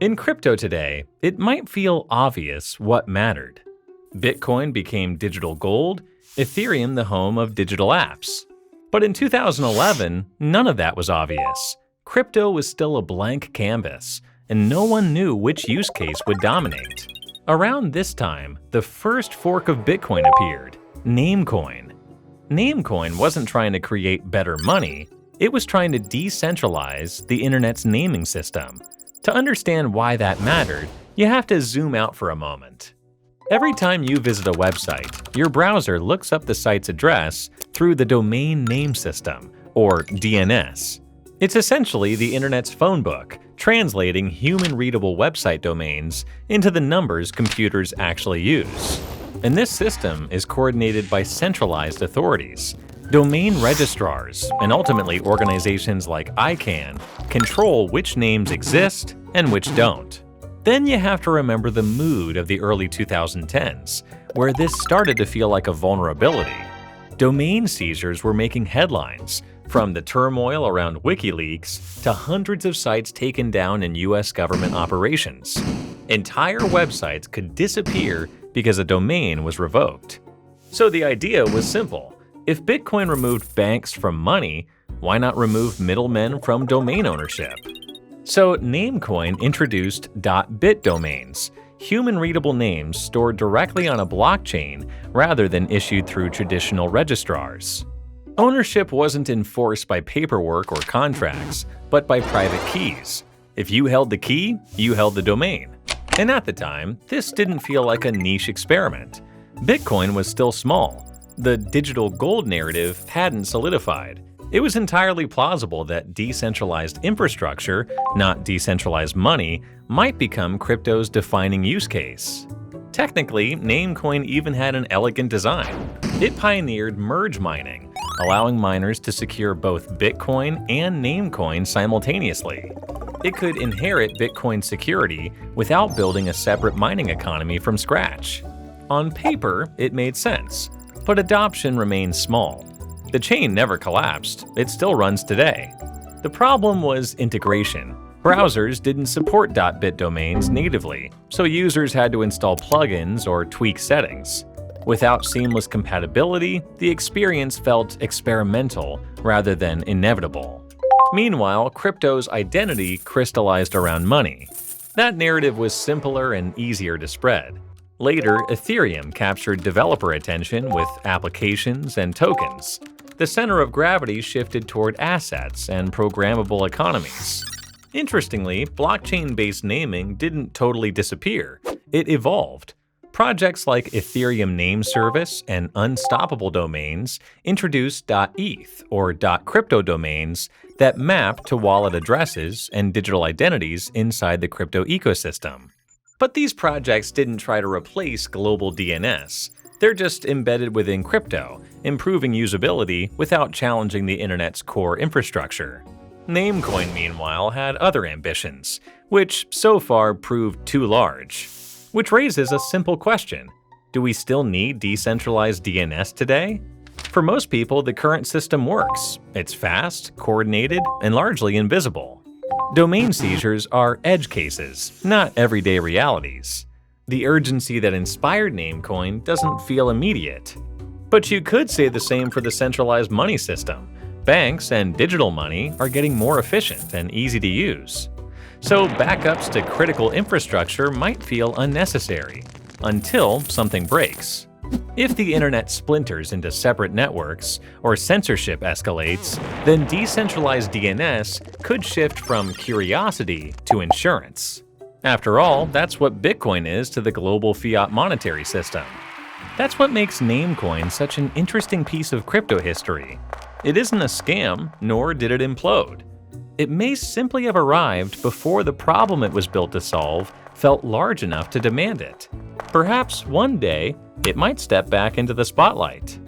In crypto today, it might feel obvious what mattered. Bitcoin became digital gold, Ethereum the home of digital apps. But in 2011, none of that was obvious. Crypto was still a blank canvas, and no one knew which use case would dominate. Around this time, the first fork of Bitcoin appeared, Namecoin. Namecoin wasn't trying to create better money, it was trying to decentralize the internet's naming system. To understand why that mattered, you have to zoom out for a moment. Every time you visit a website, your browser looks up the site's address through the domain name system, or DNS. It's essentially the internet's phone book, translating human-readable website domains into the numbers computers actually use. And this system is coordinated by centralized authorities. Domain registrars, and ultimately organizations like ICANN, control which names exist and which don't. Then you have to remember the mood of the early 2010s, where this started to feel like a vulnerability. Domain seizures were making headlines, from the turmoil around WikiLeaks to hundreds of sites taken down in US government operations. Entire websites could disappear because a domain was revoked. So the idea was simple. If Bitcoin removed banks from money, why not remove middlemen from domain ownership? So Namecoin introduced .bit domains, human-readable names stored directly on a blockchain rather than issued through traditional registrars. Ownership wasn't enforced by paperwork or contracts, but by private keys. If you held the key, you held the domain. And at the time, this didn't feel like a niche experiment. Bitcoin was still small. The digital gold narrative hadn't solidified. It was entirely plausible that decentralized infrastructure, not decentralized money, might become crypto's defining use case. Technically, Namecoin even had an elegant design. It pioneered merge mining, allowing miners to secure both Bitcoin and Namecoin simultaneously. It could inherit Bitcoin's security without building a separate mining economy from scratch. On paper, it made sense. But adoption remains small. The chain never collapsed, it still runs today. The problem was integration. Browsers didn't support .bit domains natively, so users had to install plugins or tweak settings. Without seamless compatibility, the experience felt experimental rather than inevitable. Meanwhile, crypto's identity crystallized around money. That narrative was simpler and easier to spread. Later, Ethereum captured developer attention with applications and tokens. The center of gravity shifted toward assets and programmable economies. Interestingly, blockchain-based naming didn't totally disappear. It evolved. Projects like Ethereum Name Service and Unstoppable Domains introduced .eth or .crypto domains that map to wallet addresses and digital identities inside the crypto ecosystem. But these projects didn't try to replace global DNS. They're just embedded within crypto, improving usability without challenging the internet's core infrastructure. Namecoin, meanwhile, had other ambitions, which so far proved too large. Which raises a simple question. Do we still need decentralized DNS today? For most people, the current system works. It's fast, coordinated, and largely invisible. Domain seizures are edge cases, not everyday realities. The urgency that inspired Namecoin doesn't feel immediate. But you could say the same for the centralized money system. Banks and digital money are getting more efficient and easy to use. So backups to critical infrastructure might feel unnecessary, until something breaks. If the internet splinters into separate networks or censorship escalates, then decentralized DNS could shift from curiosity to insurance. After all, that's what Bitcoin is to the global fiat monetary system. That's what makes Namecoin such an interesting piece of crypto history. It isn't a scam, nor did it implode. It may simply have arrived before the problem it was built to solve felt large enough to demand it. Perhaps one day, it might step back into the spotlight.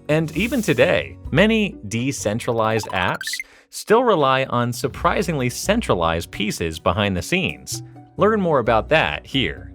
And even today, many decentralized apps still rely on surprisingly centralized pieces behind the scenes. Learn more about that here.